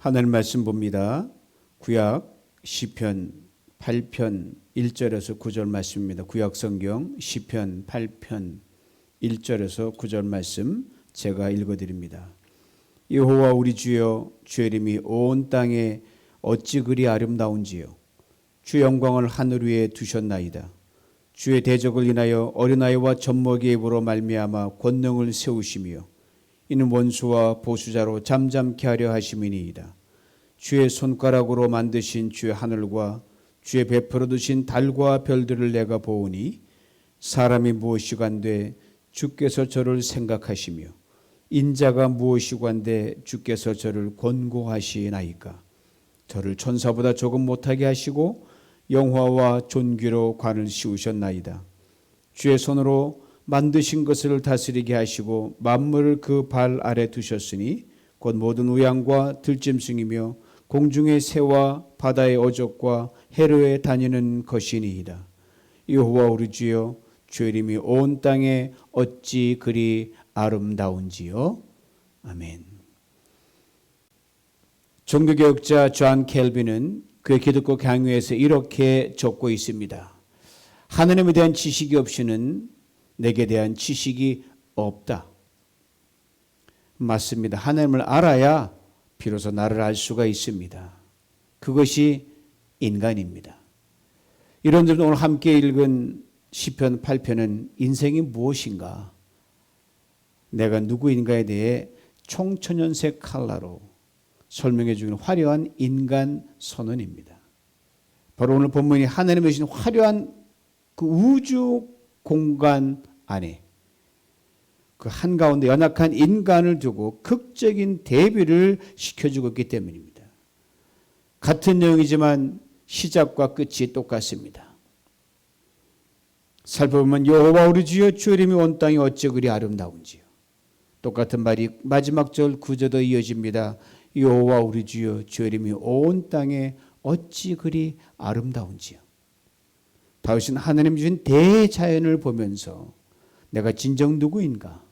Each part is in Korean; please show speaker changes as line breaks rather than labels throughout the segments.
하나님 말씀 봅니다. 구약 시편 8편 1절에서 9절 말씀입니다. 구약 성경 시편 8편 1절에서 9절 말씀 제가 읽어드립니다. 여호와 우리 주여, 주의 이름이 온 땅에 어찌 그리 아름다운지요. 주 영광을 하늘 위에 두셨나이다. 주의 대적을 인하여 어린아이와 젖먹이의 입으로 말미암아 권능을 세우시며 이는 원수와 보수자로 잠잠케 하려 하심이니이다. 주의 손가락으로 만드신 주의 하늘과 주의 베풀어 두신 달과 별들을 내가 보오니 사람이 무엇이간데 주께서 저를 생각하시며 인자가 무엇이간데 주께서 저를 권고하시나이까. 저를 천사보다 조금 못하게 하시고 영화와 존귀로 관을 씌우셨나이다. 주의 손으로 만드신 것을 다스리게 하시고 만물을 그 발 아래 두셨으니 곧 모든 우양과 들짐승이며 공중의 새와 바다의 어족과 해로에 다니는 것이니이다. 여호와 우리 주여, 주의 이름이 온 땅에 어찌 그리 아름다운지요. 아멘. 종교개혁자 존 켈빈은 그의 기독교 강요에서 이렇게 적고 있습니다. 하나님에 대한 지식이 없이는 내게 대한 지식이 없다. 맞습니다. 하나님을 알아야 비로소 나를 알 수가 있습니다. 그것이 인간입니다. 여러분들 오늘 함께 읽은 시편 8편은 인생이 무엇인가, 내가 누구인가에 대해 총천연색 칼라로 설명해 주는 화려한 인간 선언입니다. 바로 오늘 본문이 하나님의 주신 화려한 그 우주 공간 안에 그 한가운데 연약한 인간을 두고 극적인 대비를 시켜주고 있기 때문입니다. 같은 내용이지만 시작과 끝이 똑같습니다. 살펴보면 여호와 우리 주여, 주의 이름이 온 땅이 어찌 그리 아름다운지요. 똑같은 말이 마지막 절 9절도 이어집니다. 여호와 우리 주여, 주의 이름이 온 땅에 어찌 그리 아름다운지요. 다윗은 하나님 주신 대자연을 보면서 내가 진정 누구인가,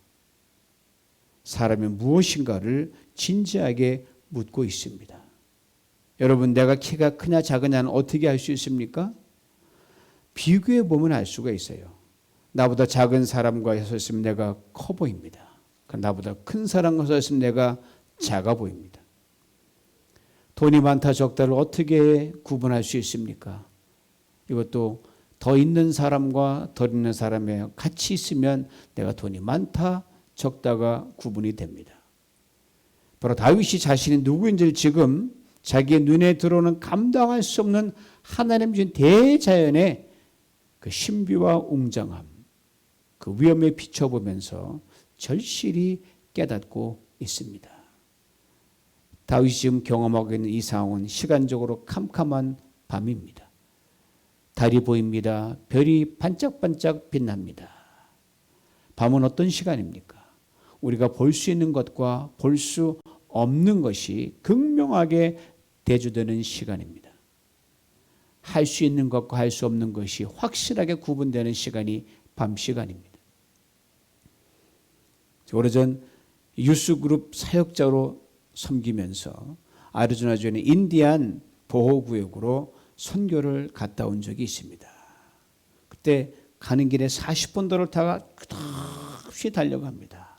사람이 무엇인가를 진지하게 묻고 있습니다. 여러분, 내가 키가 크냐 작으냐는 어떻게 알 수 있습니까? 비교해 보면 알 수가 있어요. 나보다 작은 사람과 서 있으면 내가 커 보입니다. 나보다 큰 사람과 서 있으면 내가 작아 보입니다. 돈이 많다 적다를 어떻게 구분할 수 있습니까? 이것도 더 있는 사람과 덜 있는 사람이 같이 있으면 내가 돈이 많다 적다가 구분이 됩니다. 바로 다윗이 자신이 누구인지를 지금 자기의 눈에 들어오는 감당할 수 없는 하나님 주신 대자연의 그 신비와 웅장함, 그 위험에 비춰보면서 절실히 깨닫고 있습니다. 다윗이 지금 경험하고 있는 이 상황은 시간적으로 캄캄한 밤입니다. 달이 보입니다. 별이 반짝반짝 빛납니다. 밤은 어떤 시간입니까? 우리가 볼 수 있는 것과 볼 수 없는 것이 극명하게 대조되는 시간입니다. 할 수 있는 것과 할 수 없는 것이 확실하게 구분되는 시간이 밤 시간입니다. 오래전 유스그룹 사역자로 섬기면서 아리조나주의 인디안 보호구역으로 선교를 갔다 온 적이 있습니다. 그때 가는 길에 40분도를 타가 끝없이 달려갑니다.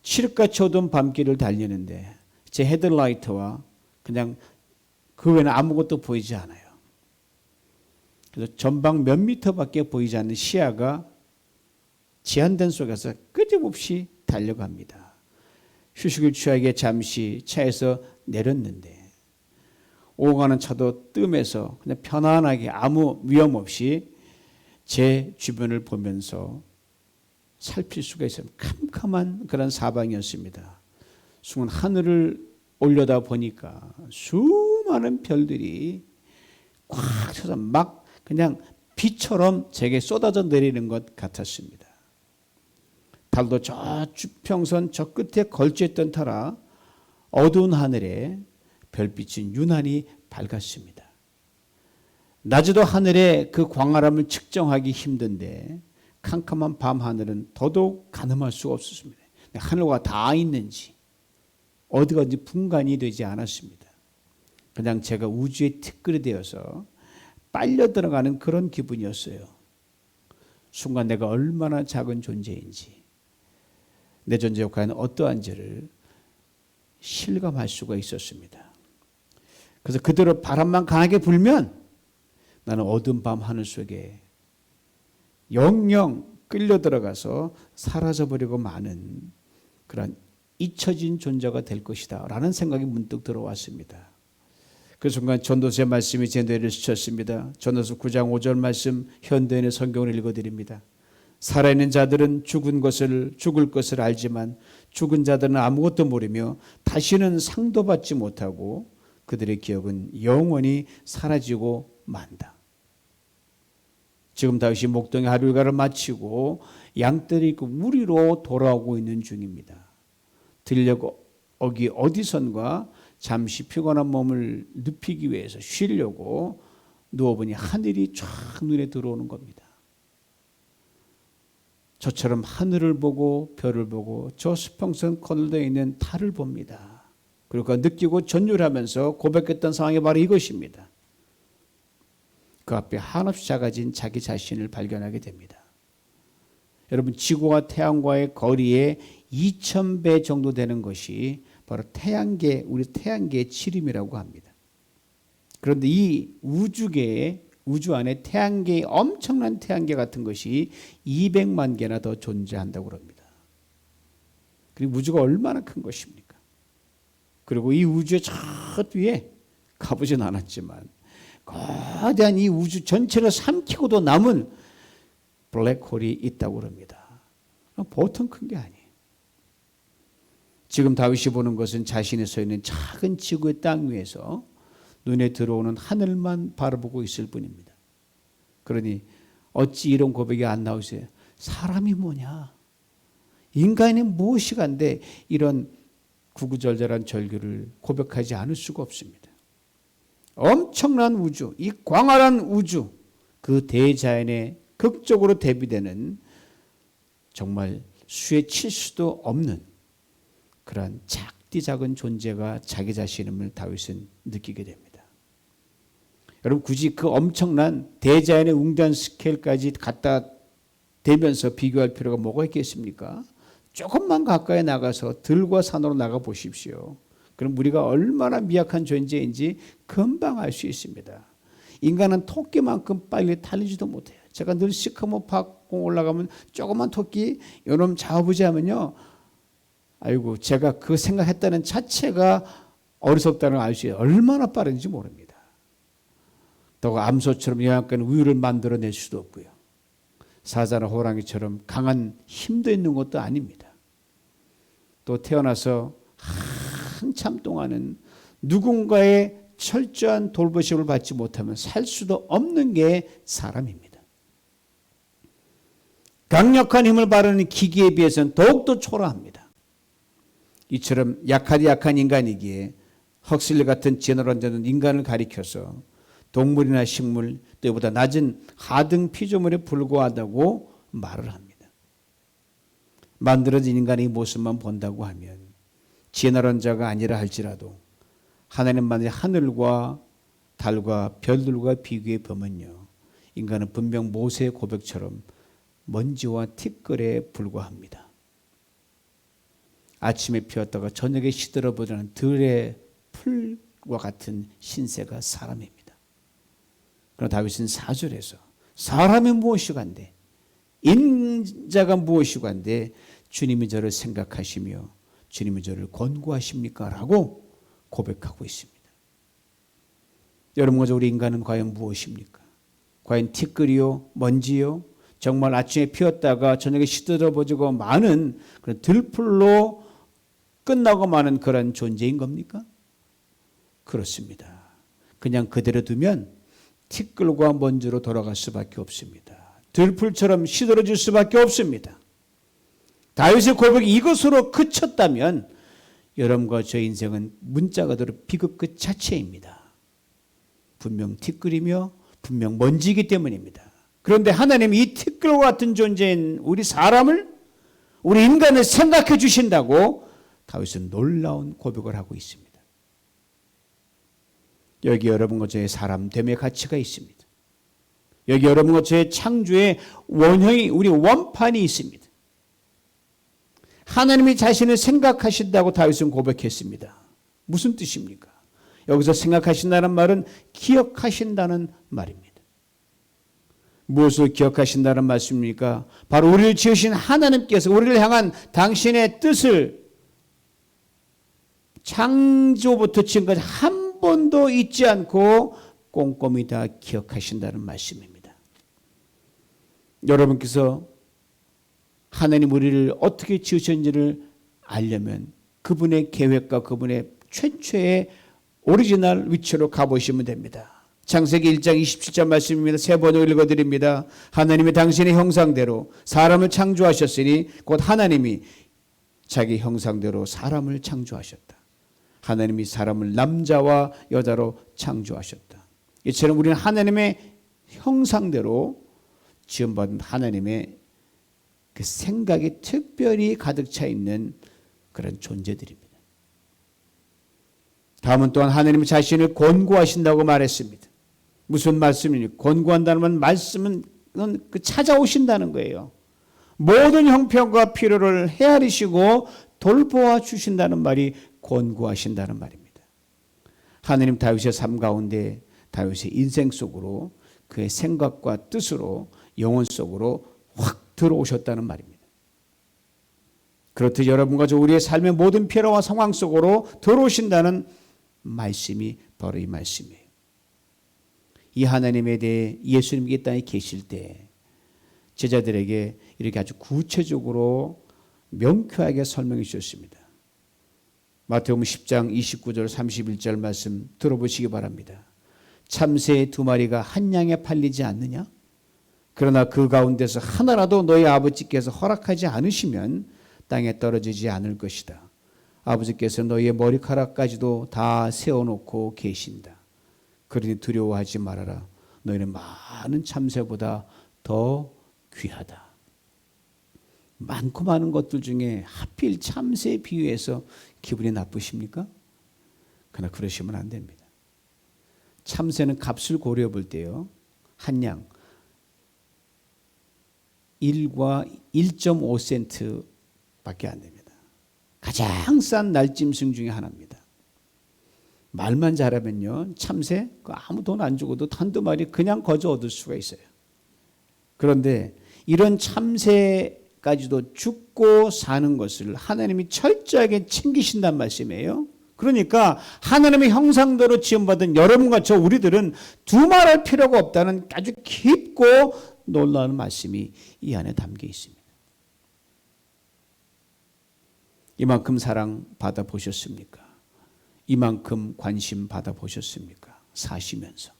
칠흑같이 어두운 밤길을 달리는데 제 헤드라이트와 그냥 그 외에는 아무것도 보이지 않아요. 그래서 전방 몇 미터밖에 보이지 않는 시야가 제한된 속에서 끊임없이 달려갑니다. 휴식을 취하게 잠시 차에서 내렸는데 오고 가는 차도 뜸해서 그냥 편안하게 아무 위험 없이 제 주변을 보면서 살필 수가 있어요. 캄캄한 그런 사방이었습니다. 순간 하늘을 올려다 보니까 수많은 별들이 꽉 차서 막 그냥 비처럼 제게 쏟아져 내리는 것 같았습니다. 달도 저 주평선 저 끝에 걸쳐있던 터라 어두운 하늘에 별빛은 유난히 밝았습니다. 낮에도 하늘의 그 광활함을 측정하기 힘든데 캄캄한 밤 하늘은 더더욱 가늠할 수가 없었습니다. 하늘과 닿아 있는지 어디가든지 분간이 되지 않았습니다. 그냥 제가 우주의 티끌이 되어서 빨려 들어가는 그런 기분이었어요. 순간 내가 얼마나 작은 존재인지, 내 존재가 과연 어떠한지를 실감할 수가 있었습니다. 그래서 그대로 바람만 강하게 불면 나는 어두운 밤 하늘 속에 영영 끌려 들어가서 사라져버리고 마는 그런 잊혀진 존재가 될 것이다 라는 생각이 문득 들어왔습니다. 그 순간 전도서의 말씀이 제 뇌를 스쳤습니다. 전도서 9장 5절 말씀 현대인의 성경을 읽어드립니다. 살아있는 자들은 죽을 것을 알지만 죽은 자들은 아무것도 모르며 다시는 상도 받지 못하고 그들의 기억은 영원히 사라지고 만다. 지금 다윗이 목동의 하루 일과를 마치고 양떼를 입고 우리로 돌아오고 있는 중입니다. 들려고 어디선가 잠시 피곤한 몸을 눕히기 위해서 쉬려고 누워보니 하늘이 쫙 눈에 들어오는 겁니다. 저처럼 하늘을 보고 별을 보고 저 수평선 거들떠 있는 달을 봅니다. 그리고 느끼고 전율하면서 고백했던 상황이 바로 이것입니다. 그 앞에 한없이 작아진 자기 자신을 발견하게 됩니다. 여러분, 지구와 태양과의 거리에 2000배 정도 되는 것이 바로 우리 태양계의 지름이라고 합니다. 그런데 이 우주 안에 태양계의 엄청난 태양계 같은 것이 200만 개나 더 존재한다고 합니다. 그리고 우주가 얼마나 큰 것입니까? 그리고 이 우주의 저 위에 가보진 않았지만 거대한 이 우주 전체를 삼키고도 남은 블랙홀이 있다고 합니다. 보통 큰 게 아니에요. 지금 다윗이 보는 것은 자신이 서 있는 작은 지구의 땅 위에서 눈에 들어오는 하늘만 바라보고 있을 뿐입니다. 그러니 어찌 이런 고백이 안 나오세요? 사람이 뭐냐? 인간이 무엇이 간데 이런 구구절절한 절규를 고백하지 않을 수가 없습니다. 엄청난 우주, 이 광활한 우주, 그 대자연에 극적으로 대비되는 정말 수에 칠 수도 없는 그러한 작디 작은 존재가 자기 자신임을 다윗은 느끼게 됩니다. 여러분, 굳이 그 엄청난 대자연의 웅대한 스케일까지 갖다 대면서 비교할 필요가 뭐가 있겠습니까? 조금만 가까이 나가서 들과 산으로 나가 보십시오. 그럼 우리가 얼마나 미약한 존재인지 금방 알 수 있습니다. 인간은 토끼만큼 빨리 달리지도 못해요. 제가 늘 시커먼 팍공 올라가면 조그만 토끼 요놈 잡아보자 하면요, 아이고, 제가 그 생각했다는 자체가 어리석다는 걸 알 수 있어요. 얼마나 빠른지 모릅니다. 또 암소처럼 영양가는 우유를 만들어낼 수도 없고요. 사자나 호랑이처럼 강한 힘도 있는 것도 아닙니다. 또 태어나서 한참 동안은 누군가의 철저한 돌보심을 받지 못하면 살 수도 없는 게 사람입니다. 강력한 힘을 바르는 기계에 비해서는 더욱더 초라합니다. 이처럼 약한 인간이기에 헉슬리 같은 제너럴자는 인간을 가리켜서 동물이나 식물, 또 이보다 낮은 하등 피조물에 불과하다고 말을 합니다. 만들어진 인간의 모습만 본다고 하면 제너럴자가 아니라 할지라도 하나님만의 하늘과 달과 별들과 비교해 보면요, 인간은 분명 모세의 고백처럼 먼지와 티끌에 불과합니다. 아침에 피었다가 저녁에 시들어버리는 들의 풀과 같은 신세가 사람입니다. 그러나 다윗은 4절에서 사람이 무엇이 간데 인자가 무엇이 간데 주님이 저를 생각하시며 주님이 저를 권고하십니까? 라고 고백하고 있습니다. 여러분과 우리 인간은 과연 무엇입니까? 과연 티끌이요? 먼지요? 정말 아침에 피었다가 저녁에 시들어버리고 마는 그런 들풀로 끝나고 마는 그런 존재인 겁니까? 그렇습니다. 그냥 그대로 두면 티끌과 먼지로 돌아갈 수밖에 없습니다. 들풀처럼 시들어질 수밖에 없습니다. 다윗의 고백이 이것으로 그쳤다면 여러분과 저 인생은 문자 그대로 비극 그 자체입니다. 분명 티끌이며 분명 먼지이기 때문입니다. 그런데 하나님이 이 티끌과 같은 존재인 우리 사람을, 우리 인간을 생각해 주신다고 다윗은 놀라운 고백을 하고 있습니다. 여기 여러분과 저의 사람됨의 가치가 있습니다. 여기 여러분과 저의 창조의 원형이, 우리 원판이 있습니다. 하나님이 자신을 생각하신다고 다윗은 고백했습니다. 무슨 뜻입니까? 여기서 생각하신다는 말은 기억하신다는 말입니다. 무엇을 기억하신다는 말씀입니까? 바로 우리를 지으신 하나님께서 우리를 향한 당신의 뜻을 창조부터 지금까지 한 번도 잊지 않고 꼼꼼히 다 기억하신다는 말씀입니다. 여러분께서 하나님 우리를 어떻게 지으셨는지를 알려면 그분의 계획과 그분의 최초의 오리지널 위치로 가보시면 됩니다. 창세기 1장 27절 말씀입니다. 세 번을 읽어드립니다. 하나님이 당신의 형상대로 사람을 창조하셨으니 곧 하나님이 자기 형상대로 사람을 창조하셨다. 하나님이 사람을 남자와 여자로 창조하셨다. 이처럼 우리는 하나님의 형상대로 지음받은 하나님의 그 생각이 특별히 가득 차 있는 그런 존재들입니다. 다음은 또한 하나님 자신을 권고하신다고 말했습니다. 무슨 말씀입니까? 권고한다는 말씀은 그 찾아오신다는 거예요. 모든 형편과 필요를 헤아리시고 돌보아 주신다는 말이 권고하신다는 말입니다. 하나님 다윗의 삶 가운데 다윗의 인생 속으로 그의 생각과 뜻으로 영혼 속으로 확 들어오셨다는 말입니다. 그렇듯 여러분과 저 우리의 삶의 모든 필요와 상황 속으로 들어오신다는 말씀이 바로 이 말씀이에요. 이 하나님에 대해 예수님이 이 땅에 계실 때 제자들에게 이렇게 아주 구체적으로 명쾌하게 설명해 주셨습니다. 마태복음 10장 29절 31절 말씀 들어보시기 바랍니다. 참새 2마리가 한 양에 팔리지 않느냐? 그러나 그 가운데서 하나라도 너희 아버지께서 허락하지 않으시면 땅에 떨어지지 않을 것이다. 아버지께서 너희의 머리카락까지도 다 세워놓고 계신다. 그러니 두려워하지 말아라. 너희는 많은 참새보다 더 귀하다. 많고 많은 것들 중에 하필 참새에 비유해서 기분이 나쁘십니까? 그러나 그러시면 안 됩니다. 참새는 값을 고려해 볼 때요. 한 양 1과 1.5센트 밖에 안 됩니다. 가장 싼 날짐승 중에 하나입니다. 말만 잘하면요. 참새 아무 돈 안 주고도 한두 마리 그냥 거저 얻을 수가 있어요. 그런데 이런 참새까지도 죽고 사는 것을 하나님이 철저하게 챙기신단 말씀이에요. 그러니까 하나님의 형상대로 지음받은 여러분과 저 우리들은 두말할 필요가 없다는 아주 깊고 놀라운 말씀이 이 안에 담겨 있습니다. 이만큼 사랑 받아보셨습니까? 이만큼 관심 받아보셨습니까? 사시면서.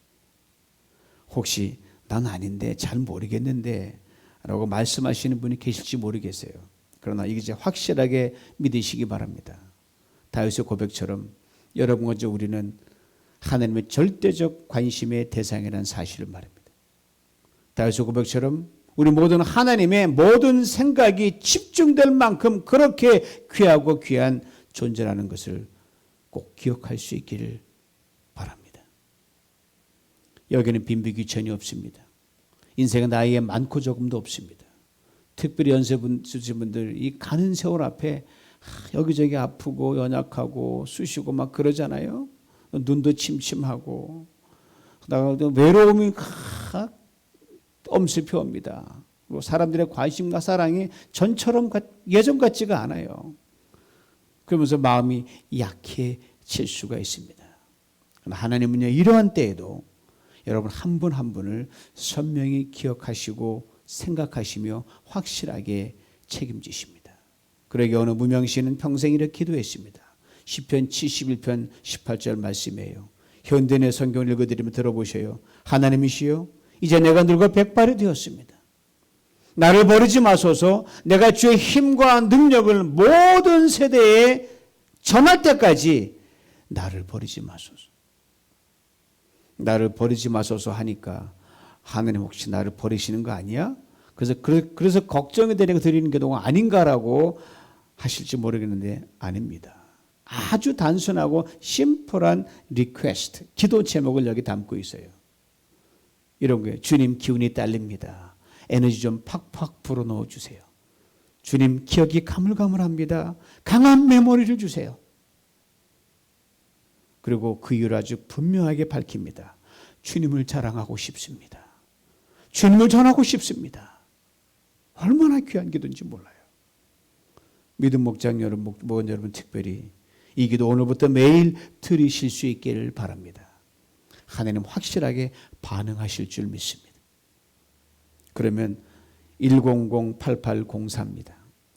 혹시 난 아닌데 잘 모르겠는데 라고 말씀하시는 분이 계실지 모르겠어요. 그러나 이제 확실하게 믿으시기 바랍니다. 다윗의 고백처럼 여러분과 저 우리는 하나님의 절대적 관심의 대상이라는 사실을 말합니다. 다윗의 고백처럼 우리 모두는 하나님의 모든 생각이 집중될 만큼 그렇게 귀하고 귀한 존재라는 것을 꼭 기억할 수 있기를 바랍니다. 여기는 빈비귀천이 없습니다. 인생은 나이에 많고 적음도 없습니다. 특별히 연세 있으신 분들 이 가는 세월 앞에 여기저기 아프고 연약하고 쑤시고 막 그러잖아요. 눈도 침침하고 외로움이 엄습해옵니다. 그리고 사람들의 관심과 사랑이 전처럼 예전 같지가 않아요. 그러면서 마음이 약해질 수가 있습니다. 그러나 하나님은요, 이러한 때에도 여러분 한 분 한 분을 선명히 기억하시고 생각하시며 확실하게 책임지십니다. 그러기에 어느 무명시는 평생 이렇게 기도했습니다. 시편 71편 18절 말씀이에요. 현대의 성경을 읽어드리면 들어보셔요. 하나님이시여, 이제 내가 늙어 백발이 되었습니다. 나를 버리지 마소서. 내가 주의 힘과 능력을 모든 세대에 전할 때까지 나를 버리지 마소서. 나를 버리지 마소서 하니까 하나님 혹시 나를 버리시는 거 아니야? 그래서 걱정이 되니까 드리는 기도가 아닌가라고 하실지 모르겠는데 아닙니다. 아주 단순하고 심플한 리퀘스트, 기도 제목을 여기 담고 있어요. 이런 거예요. 주님, 기운이 딸립니다. 에너지 좀 팍팍 불어넣어 주세요. 주님, 기억이 가물가물합니다. 강한 메모리를 주세요. 그리고 그 이유를 아주 분명하게 밝힙니다. 주님을 자랑하고 싶습니다. 주님을 전하고 싶습니다. 얼마나 귀한 기도인지 몰라요. 믿음 목장 여러분 특별히 이 기도 오늘부터 매일 들으실 수 있기를 바랍니다. 하나님 확실하게 반응하실 줄 믿습니다. 그러면 100-8804입니다.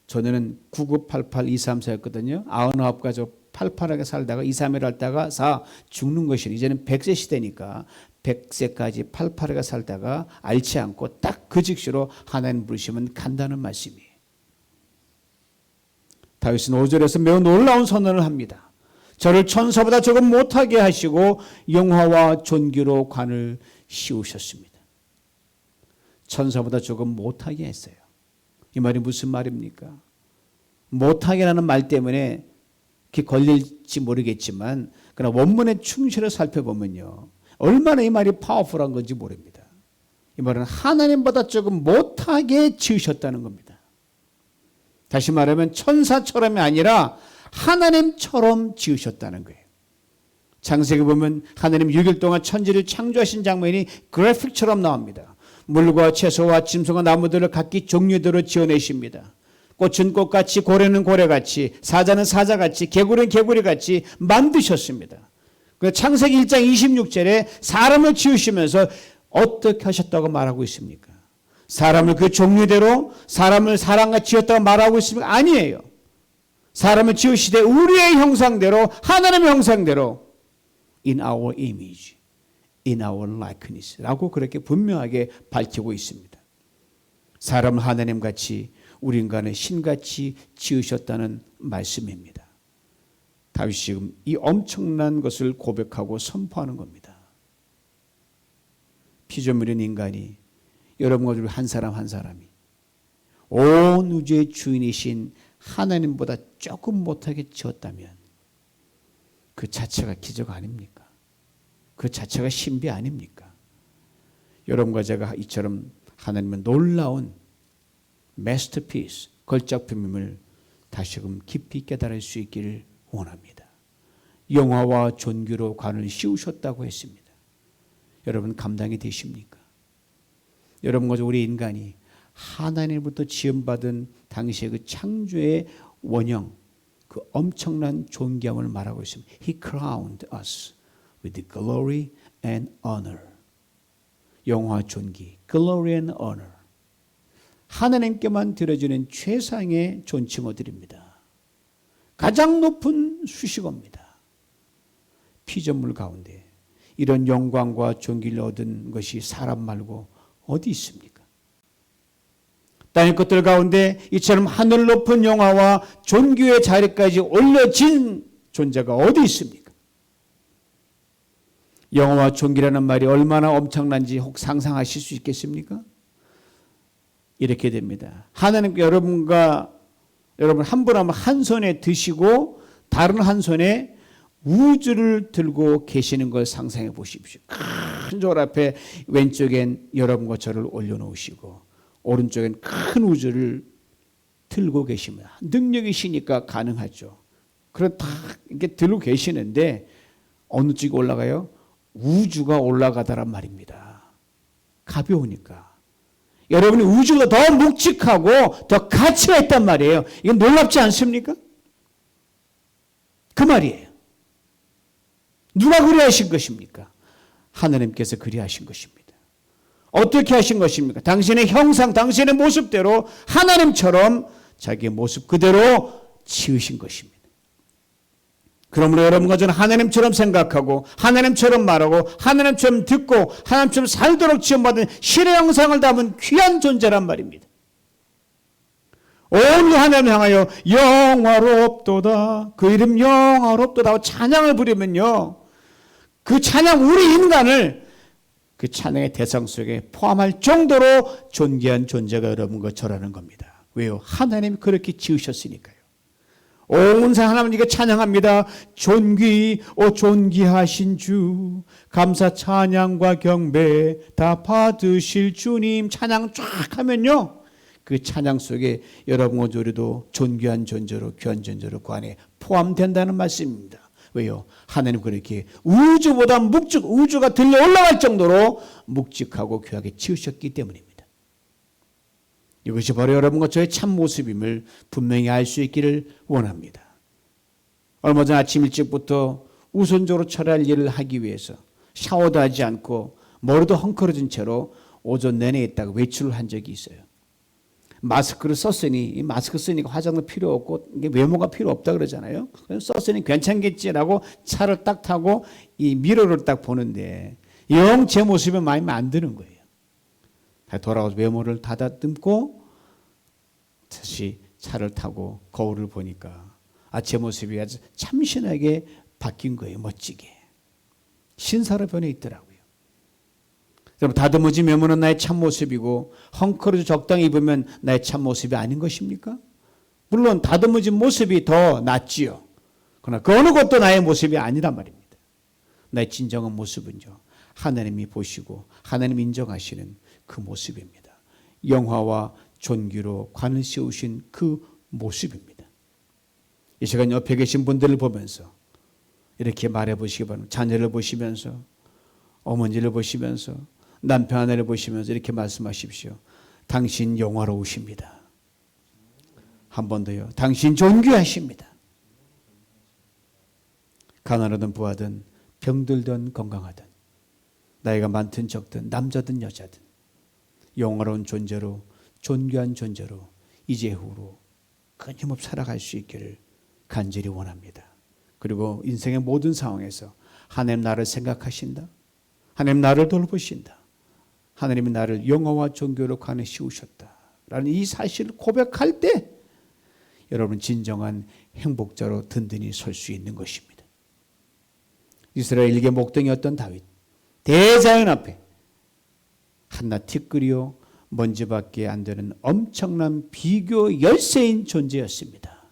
저는 9988-234였거든요. 99가족 팔팔하게 살다가 2, 3일 살다가 4 죽는 것이 이제는 100세 시대니까 100세까지 팔팔하게 살다가 앓지 않고 딱 그 즉시로 하나님 부르시면 간다는 말씀이에요. 다윗은 5절에서 매우 놀라운 선언을 합니다. 저를 천사보다 조금 못하게 하시고 영화와 존귀로 관을 씌우셨습니다. 천사보다 조금 못하게 했어요. 이 말이 무슨 말입니까? 못하게라는 말 때문에 그게 걸릴지 모르겠지만 그러나 원문의 충실을 살펴보면요. 얼마나 이 말이 파워풀한 건지 모릅니다. 이 말은 하나님보다 조금 못하게 지으셨다는 겁니다. 다시 말하면 천사처럼이 아니라 하나님처럼 지으셨다는 거예요. 창세기 보면 하나님 6일 동안 천지를 창조하신 장면이 그래픽처럼 나옵니다. 물과 채소와 짐승과 나무들을 각기 종류대로 지어내십니다. 꽃은 꽃같이, 고래는 고래같이, 사자는 사자같이, 개구리는 개구리같이 만드셨습니다. 그 창세기 1장 26절에 사람을 지으시면서 어떻게 하셨다고 말하고 있습니까? 사람을 그 종류대로 사람을 사람과 지었다고 말하고 있습니까? 아니에요. 사람을 지으시되 우리의 형상대로 하나님의 형상대로 in our image, in our likeness 라고 그렇게 분명하게 밝히고 있습니다. 사람을 하나님같이 우리 인간을 신같이 지으셨다는 말씀입니다. 다윗이 지금 이 엄청난 것을 고백하고 선포하는 겁니다. 피조물인 인간이 여러분과 저 한 사람 한 사람이 온 우주의 주인이신 하나님보다 조금 못하게 지었다면 그 자체가 기적 아닙니까? 그 자체가 신비 아닙니까? 여러분과 제가 이처럼 하나님은 놀라운 마스터피스, 걸작품임을 다시금 깊이 깨달을 수 있기를 원합니다. 영화와 존귀로 관을 씌우셨다고 했습니다. 여러분 감당이 되십니까? 여러분과 우리 인간이 하나님부터 지음받은 당시의 그 창조의 원형, 그 엄청난 존귀함을 말하고 있습니다. He crowned us with glory and honor. 영화 존귀, glory and honor. 하나님께만 드려지는 최상의 존칭어들입니다. 가장 높은 수식어입니다. 피조물 가운데 이런 영광과 존귀를 얻은 것이 사람 말고 어디 있습니까? 땅의 것들 가운데 이처럼 하늘 높은 영화와 존귀의 자리까지 올려진 존재가 어디 있습니까? 영화와 존귀라는 말이 얼마나 엄청난지 혹 상상하실 수 있겠습니까? 이렇게 됩니다. 하나님께 여러분 한 분 한 손에 드시고 다른 한 손에 우주를 들고 계시는 걸 상상해 보십시오. 큰 절 앞에 왼쪽엔 여러분과 저를 올려놓으시고 오른쪽엔 큰 우주를 들고 계십니다. 능력이시니까 가능하죠. 그럼 다 이렇게 들고 계시는데 어느 쪽이 올라가요? 우주가 올라가다란 말입니다. 가벼우니까. 여러분이 우주가 더 묵직하고 더 가치가 있단 말이에요. 이건 놀랍지 않습니까? 그 말이에요. 누가 그리하신 것입니까? 하나님께서 그리하신 것입니다. 어떻게 하신 것입니까? 당신의 형상, 당신의 모습대로 하나님처럼 자기의 모습 그대로 지으신 것입니다. 그러므로 여러분과 저는 하나님처럼 생각하고 하나님처럼 말하고 하나님처럼 듣고 하나님처럼 살도록 지원받은 신의 형상을 담은 귀한 존재란 말입니다. 온 하나님을 향하여 영화롭도다, 그 이름 영화롭도다 하고 찬양을 부리면요, 그 찬양, 우리 인간을 그 찬양의 대상 속에 포함할 정도로 존귀한 존재가 여러분과 저라는 겁니다. 왜요? 하나님이 그렇게 지으셨으니까요. 온 세상 하나님께 찬양합니다. 존귀하신 주, 감사 찬양과 경배 다 받으실 주님. 찬양 쫙 하면요, 그 찬양 속에 여러분과 우리도 존귀한 존재로, 귀한 존재로 그 안에 포함된다는 말씀입니다. 왜요? 하나님 그렇게 우주보다 우주가 들려 올라갈 정도로 묵직하고 귀하게 지으셨기 때문입니다. 이것이 바로 여러분과 저의 참 모습임을 분명히 알 수 있기를 원합니다. 얼마 전 아침 일찍부터 우선적으로 처리할 일을 하기 위해서 샤워도 하지 않고 머리도 헝클어진 채로 오전 내내 있다가 외출을 한 적이 있어요. 마스크를 썼으니, 마스크 쓰니까 화장도 필요 없고 이게 외모가 필요 없다 그러잖아요. 썼으니 괜찮겠지라고 차를 딱 타고 이 미러를 딱 보는데 영 제 모습에 마음에 안 드는 거예요. 돌아와서 외모를 닫아듬고 다시 차를 타고 거울을 보니까 제 모습이 아주 참신하게 바뀐 거예요. 멋지게. 신사로 변해 있더라고요. 여러분, 다듬어진 외모는 나의 참모습이고 헝클어져 적당히 입으면 나의 참모습이 아닌 것입니까? 물론 다듬어진 모습이 더 낫지요. 그러나 그 어느 것도 나의 모습이 아니란 말입니다. 나의 진정한 모습은요, 하나님이 보시고 하나님 인정하시는 그 모습입니다. 영화와 존귀로 관을 씌우신 그 모습입니다. 이 시간 옆에 계신 분들을 보면서 이렇게 말해 보시기 바랍니다. 자녀를 보시면서, 어머니를 보시면서, 남편 아내를 보시면서 이렇게 말씀하십시오. 당신 영화로우십니다. 한 번 더요. 당신 존귀하십니다. 가난하든 부하든 병들든 건강하든 나이가 많든 적든 남자든 여자든 영화로운 존재로, 존귀한 존재로 이제 후로 끊임없이 살아갈 수 있기를 간절히 원합니다. 그리고 인생의 모든 상황에서 하나님 나를 생각하신다. 하나님 나를 돌보신다. 하나님이 나를 영화와 존귀로 관에 씌우셨다라는 이 사실을 고백할 때 여러분 진정한 행복자로 든든히 설 수 있는 것입니다. 이스라엘 일개 목동이었던 다윗, 대자연 앞에 한낱 티끌이요 먼지밖에 안 되는 엄청난 비교 열세인 존재였습니다.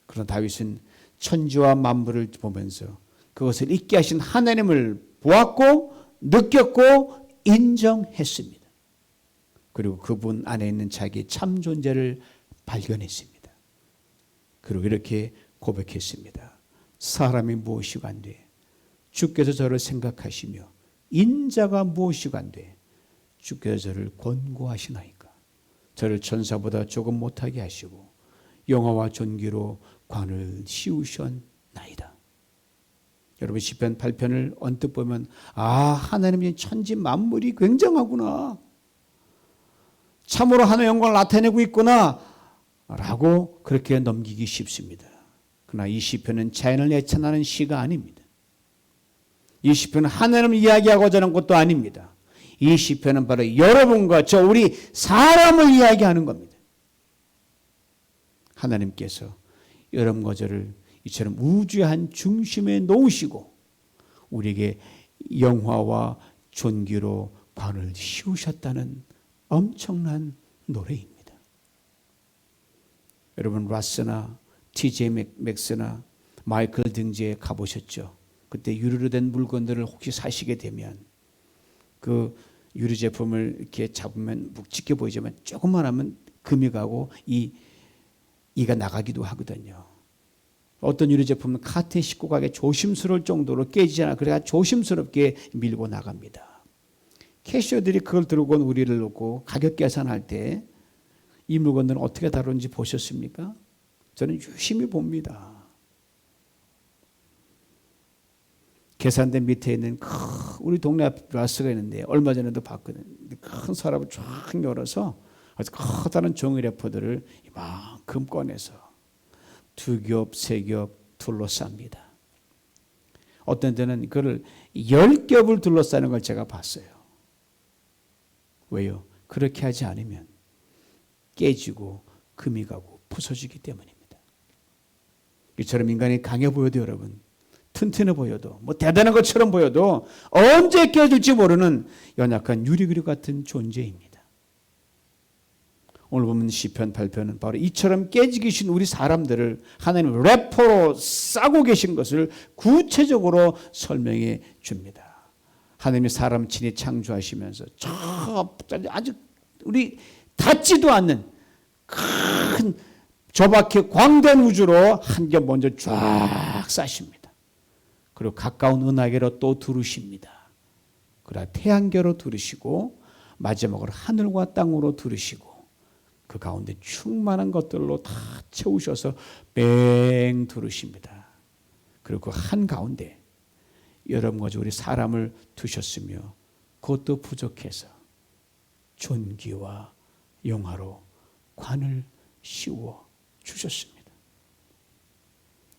그러나 다윗은 천지와 만물을 보면서 그것을 있게 하신 하나님을 보았고 느꼈고 인정했습니다. 그리고 그분 안에 있는 자기의 참 존재를 발견했습니다. 그리고 이렇게 고백했습니다. 사람이 무엇이고 안 돼. 주께서 저를 생각하시며 인자가 무엇이고 안 돼. 주께서 저를 권고하시나이까. 저를 천사보다 조금 못하게 하시고 영화와 존귀로 관을 씌우셨나이다. 여러분 시편 8편을 언뜻 보면 하나님의 천지 만물이 굉장하구나. 참으로 하나님의 영광을 나타내고 있구나 라고 그렇게 넘기기 쉽습니다. 그러나 이 시편은 자연을 예찬하는 시가 아닙니다. 이 시편은 하나님을 이야기하고자 하는 것도 아닙니다. 이 시편은 바로 여러분과 저 우리 사람을 이야기하는 겁니다. 하나님께서 여러분과 저를 이처럼 우주의 한 중심에 놓으시고 우리에게 영화와 존귀로 관을 씌우셨다는 엄청난 노래입니다. 여러분 라스나 TJ 맥스나 마이클 등지에 가보셨죠? 그때 유리로 된 물건들을 혹시 사시게 되면 그 유리 제품을 이렇게 잡으면 묵직해 보이지만 조금만 하면 금이 가고 이가 나가기도 하거든요. 어떤 유리 제품은 카트에 싣고 가기 조심스러울 정도로 깨지지 않아. 그래야 조심스럽게 밀고 나갑니다. 캐셔들이 그걸 들고 온 우리를 놓고 가격 계산할 때 이 물건들은 어떻게 다루는지 보셨습니까? 저는 유심히 봅니다. 계산대 밑에 있는 우리 동네 앞에 라스가 있는데 얼마 전에도 봤거든요. 큰 서랍을 쫙 열어서 아주 커다란 종이 래퍼들을 이만큼 꺼내서 2겹, 3겹 둘러쌉니다. 어떤 데는 그걸 10겹을 둘러싸는 걸 제가 봤어요. 왜요? 그렇게 하지 않으면 깨지고 금이 가고 부서지기 때문입니다. 이처럼 인간이 강해 보여도 여러분 튼튼해 보여도 뭐 대단한 것처럼 보여도 언제 깨질지 모르는 연약한 유리그릇 같은 존재입니다. 오늘 보면 시편 8편은 바로 이처럼 깨지기 쉬운 우리 사람들을 하나님 래퍼로 싸고 계신 것을 구체적으로 설명해 줍니다. 하나님이 사람 친히 창조하시면서 아주 우리 닿지도 않는 큰 저밖에 광대한 우주로 한 겹 먼저 쫙 싸십니다. 그리고 가까운 은하계로 또 두르십니다. 그러나 태양계로 두르시고 마지막으로 하늘과 땅으로 두르시고 그 가운데 충만한 것들로 다 채우셔서 뺑 두르십니다. 그리고 그 한가운데 여러분과 우리 사람을 두셨으며 그것도 부족해서 존귀와 영화로 관을 씌워 주셨습니다.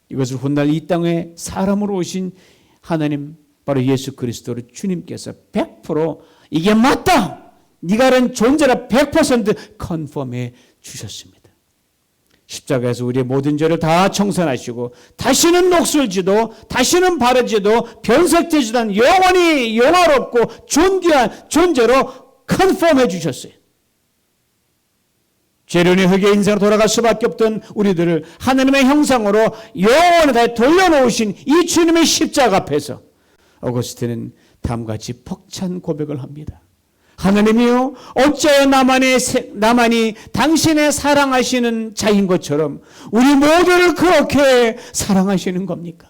이것을 훗날 이 땅에 사람으로 오신 하나님 바로 예수 그리스도를 주님께서 100% 이게 맞다! 네가 다른 존재라 100% 컨펌해 주셨습니다. 십자가에서 우리의 모든 죄를 다 청산하시고 다시는 녹슬지도 다시는 바르지도 변색되지도 않은 영원히 영화롭고 존귀한 존재로 컨펌해 주셨어요. 죄련의 흙의 인생으로 돌아갈 수밖에 없던 우리들을 하나님의 형상으로 영원히 다 돌려놓으신 이 주님의 십자가 앞에서 어거스틴은 다음같이 벅찬 고백을 합니다. 하나님이요, 어찌하여 나만이 당신의 사랑하시는 자인 것처럼 우리 모두를 그렇게 사랑하시는 겁니까?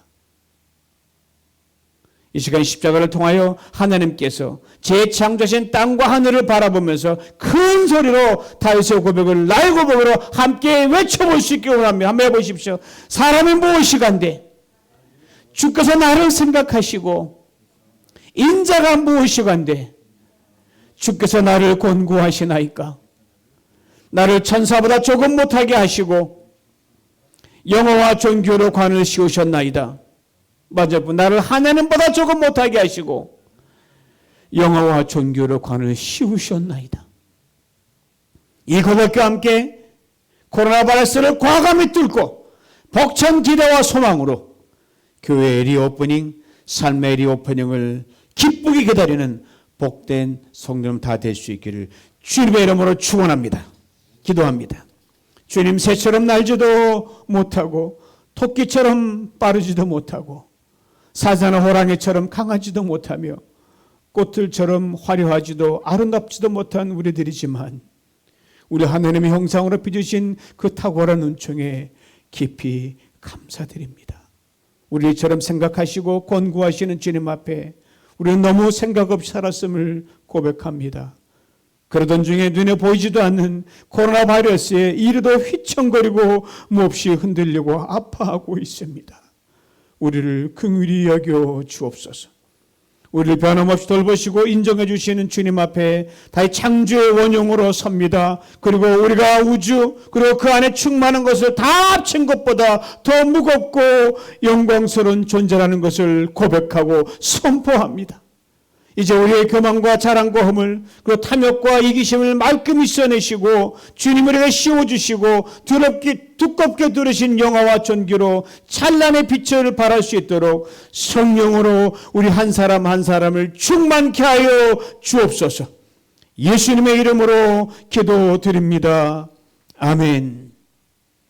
이 시간 십자가를 통하여 하나님께서 재창조하신 땅과 하늘을 바라보면서 큰 소리로 다윗의 고백을 나의 고백으로 함께 외쳐볼 수 있게 원합니다. 한번 해보십시오. 사람이 무엇이간데 주께서 나를 생각하시고 인자가 무엇이간데 주께서 나를 권고하시나이까. 나를 천사보다 조금 못하게 하시고 영어와 존귀로 관을 씌우셨나이다. 맞아요. 나를 하나님보다 조금 못하게 하시고 영어와 존귀로 관을 씌우셨나이다. 이 고백과 함께 코로나 바이러스를 과감히 뚫고 벅찬 기대와 소망으로 교회의 리오프닝, 삶의 리오프닝을 기쁘게 기다리는 복된 성도님 다 될 수 있기를 주님의 이름으로 축원합니다. 기도합니다. 주님, 새처럼 날지도 못하고 토끼처럼 빠르지도 못하고 사자나 호랑이처럼 강하지도 못하며 꽃들처럼 화려하지도 아름답지도 못한 우리들이지만 우리 하나님의 형상으로 빚으신 그 탁월한 은총에 깊이 감사드립니다. 우리처럼 생각하시고 권고하시는 주님 앞에 우리는 너무 생각 없이 살았음을 고백합니다. 그러던 중에 눈에 보이지도 않는 코로나 바이러스에 이르도 휘청거리고 몹시 흔들리고 아파하고 있습니다. 우리를 긍휼히 여겨 주옵소서. 우리를 변함없이 돌보시고 인정해 주시는 주님 앞에 다시 창조의 원형으로 섭니다. 그리고 우리가 우주 그리고 그 안에 충만한 것을 다 합친 것보다 더 무겁고 영광스러운 존재라는 것을 고백하고 선포합니다. 이제 우리의 교만과 자랑과 허물 그리고 탐욕과 이기심을 말끔히 써내시고 주님 우리에게 씌워주시고 두껍게 두르신 영화와 존귀로 찬란의 빛을 발할 수 있도록 성령으로 우리 한 사람 한 사람을 충만케 하여 주옵소서. 예수님의 이름으로 기도드립니다. 아멘.